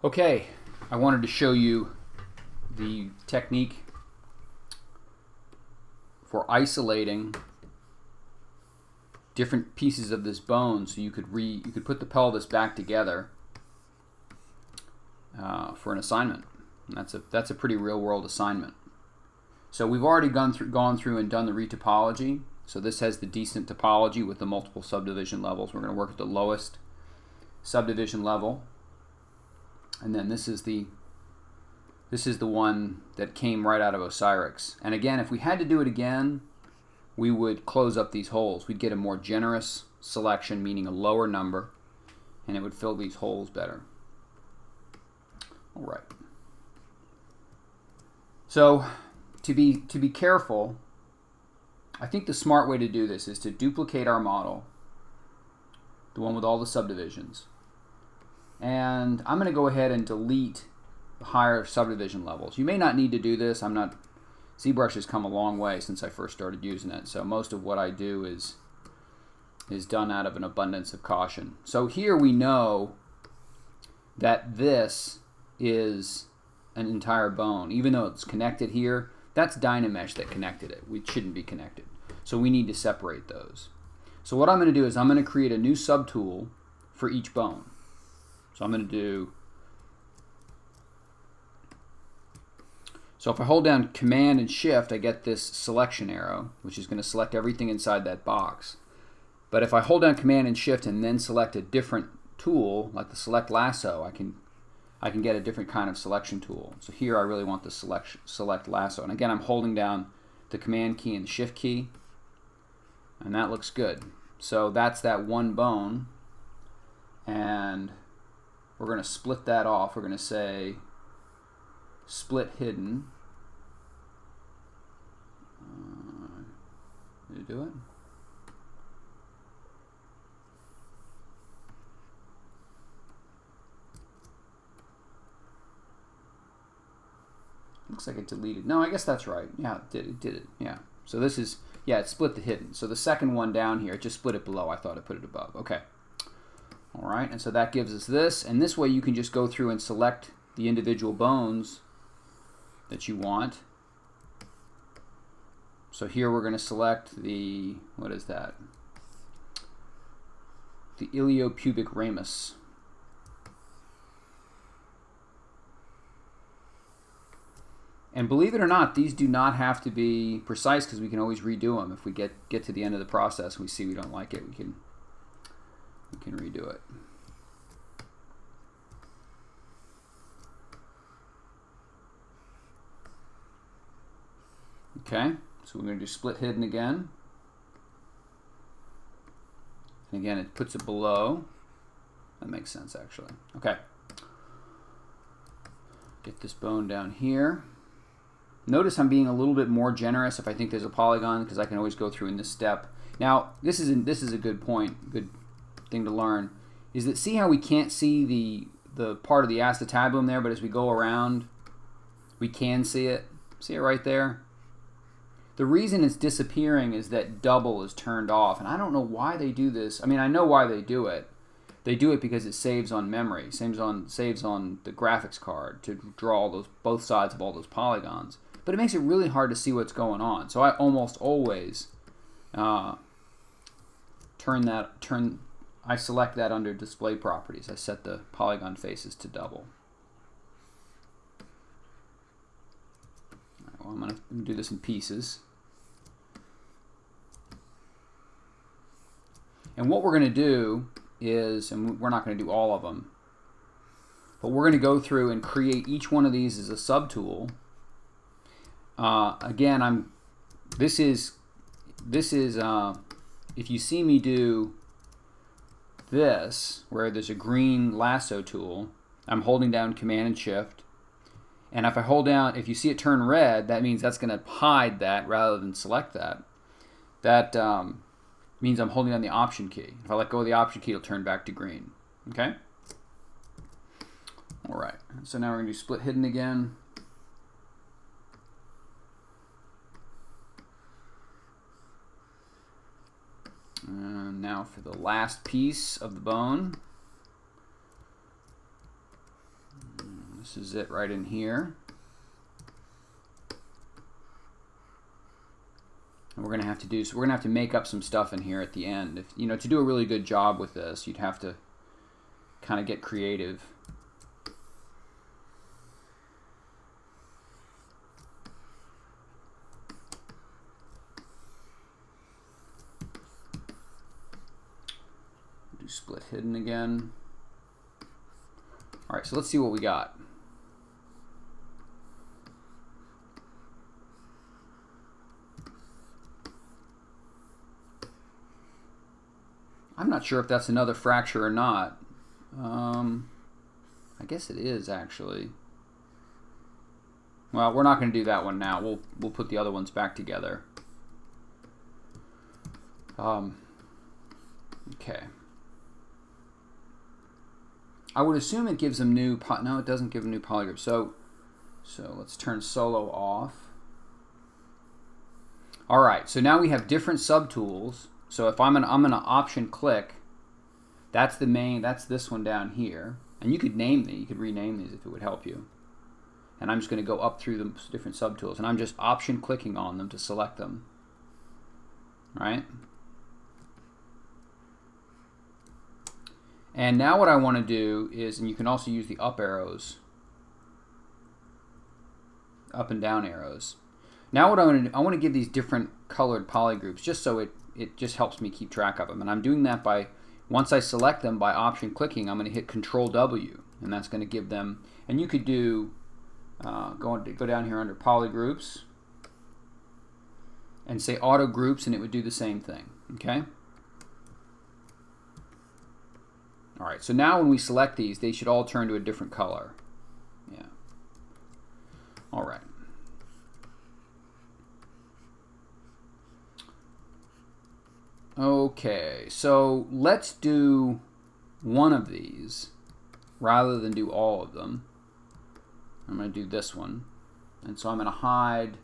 Okay, I wanted to show you the technique for isolating different pieces of this bone so you could put the pelvis back together for an assignment. And that's a pretty real world assignment. So we've already gone through and done the retopology. So this has the decent topology with the multiple subdivision levels. We're going to work at the lowest subdivision level. And then this is the one that came right out of Osirix. And again, if we had to do it again, we would close up these holes. We'd get a more generous selection, meaning a lower number, and it would fill these holes better. All right. So to be careful, I think the smart way to do this is to duplicate our model, the one with all the subdivisions. And I'm going to go ahead and delete the higher subdivision levels. You may not need to do this. ZBrush has come a long way since I first started using it. So most of what I do is done out of an abundance of caution. So here we know that this is an entire bone. Even though it's connected here, that's Dynamesh that connected it. It shouldn't be connected. So we need to separate those. So what I'm going to do is I'm going to create a new subtool for each bone. So I'm going to do, so if I hold down Command and Shift, I get this selection arrow, which is going to select everything inside that box. But if I hold down Command and Shift and then select a different tool, like the Select Lasso, I can get a different kind of selection tool. So here I really want the Select Lasso. And again, I'm holding down the Command key and the Shift key, and that looks good. So that's that one bone, and we're going to split that off. We're going to say split hidden. Did it do it? Looks like it deleted. No, I guess that's right. Yeah, it did it. Yeah. So this is, yeah, it split the hidden. So the second one down here, it just split it below. I thought I put it above. Okay. All right, and so that gives us this. And this way you can just go through and select the individual bones that you want. So here we're going to select the, what is that? The iliopubic ramus. And believe it or not, these do not have to be precise because we can always redo them. If we get to the end of the process and we see we don't like it, we can redo it. Okay, so we're going to do split hidden again. And again, it puts it below. That makes sense, actually. Okay. Get this bone down here. Notice I'm being a little bit more generous if I think there's a polygon, because I can always go through in this step. Now, this is a good point, good thing to learn, is that see how we can't see the part of the acetabulum there, but as we go around, we can see it. See it right there? The reason it's disappearing is that double is turned off, and I don't know why they do this. I mean, I know why they do it. They do it because it saves on memory, saves on the graphics card to draw all both sides of all those polygons. But it makes it really hard to see what's going on. So I almost always I select that under display properties. I set the polygon faces to double. All right, well, I'm going to do this in pieces. And what we're going to do is, and we're not going to do all of them, but we're going to go through and create each one of these as a subtool. Again, this is if you see me do this, where there's a green lasso tool, I'm holding down Command and Shift, and if I hold down, if you see it turn red, that means that's going to hide that rather than select that. That means I'm holding down the Option key. If I let go of the Option key, it'll turn back to green. Okay? All right. So now we're going to do split hidden again. And now for the last piece of the bone. This is it right in here. And we're going to have to do, so we're going to have to make up some stuff in here at the end. If, you know, to do a really good job with this, you'd have to kind of get creative. Do split hidden again. All right, so let's see what we got. I'm not sure if that's another fracture or not. I guess it is actually. Well, we're not going to do that one now. We'll put the other ones back together. Okay. I would assume it gives them new. No, it doesn't give them new polygroups. So let's turn solo off. All right. So now we have different subtools. So if I'm gonna option click, that's the main. That's this one down here. And you could name these. You could rename these if it would help you. And I'm just going to go up through the different subtools, and I'm just option clicking on them to select them. Right? And now what I want to do is, and you can also use the up arrows, up and down arrows. Now what I want to do, I want to give these different colored polygroups just so it just helps me keep track of them. And I'm doing that by, once I select them by option clicking, I'm going to hit Control W, and that's going to give them, and you could do, go down here under polygroups and say auto groups, and it would do the same thing. Okay? All right, so now when we select these, they should all turn to a different color. Yeah. All right. Okay, so let's do one of these rather than do all of them. I'm going to do this one. And so I'm going to hide.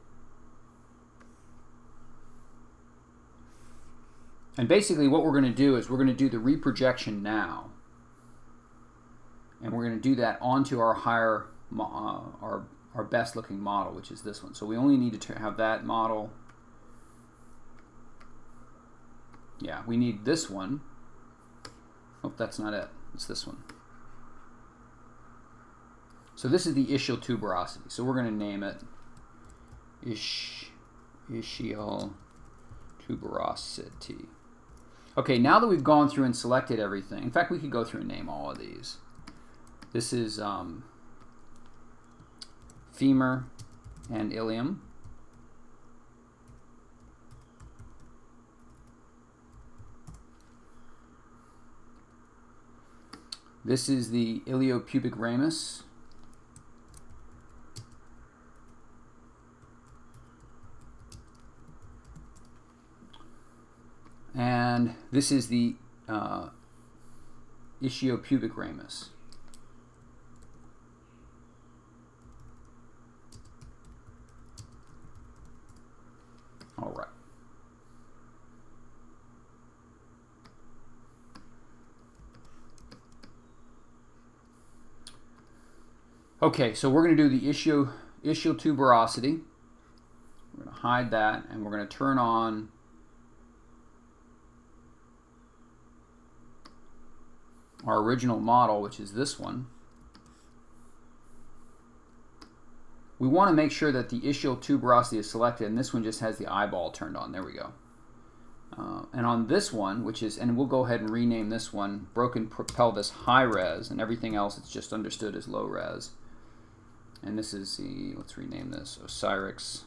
And basically what we're going to do is we're going to do the reprojection now. And we're going to do that onto our higher, our best looking model, which is this one. So we only need to have that model. Yeah, we need this one. Oh, that's not it. It's this one. So this is the ischial tuberosity. So we're going to name it ischial tuberosity. Okay, now that we've gone through and selected everything, in fact, we could go through and name all of these. This is femur and ilium. This is the iliopubic ramus. And this is the ischiopubic ramus. All right. Okay, so we're going to do the ischial tuberosity. We're going to hide that, and we're going to turn on our original model, which is this one. We want to make sure that the ischial tuberosity is selected, and this one just has the eyeball turned on. There we go. And on this one, which is, and we'll go ahead and rename this one broken pelvis high res, and everything else it's just understood as low res. And this is the, let's rename this Osirix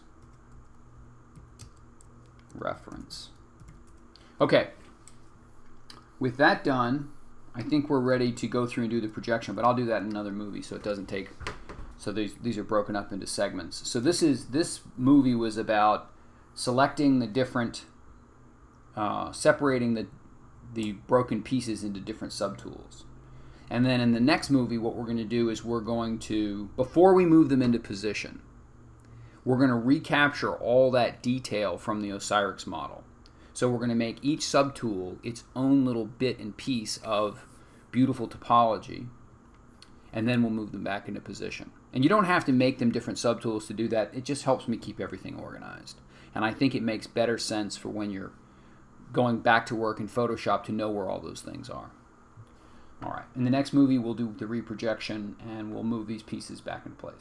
reference. Okay, with that done, I think we're ready to go through and do the projection, but I'll do that in another movie so it doesn't take, so these are broken up into segments. So this movie was about selecting the different, separating the broken pieces into different subtools. And then in the next movie, what we're going to do is we're going to, before we move them into position, we're going to recapture all that detail from the Osirix model. So we're going to make each subtool its own little bit and piece of beautiful topology. and then we'll move them back into position. And you don't have to make them different subtools to do that. It just helps me keep everything organized. And I think it makes better sense for when you're going back to work in Photoshop to know where all those things are. All right, in the next movie we'll do the reprojection and we'll move these pieces back into place.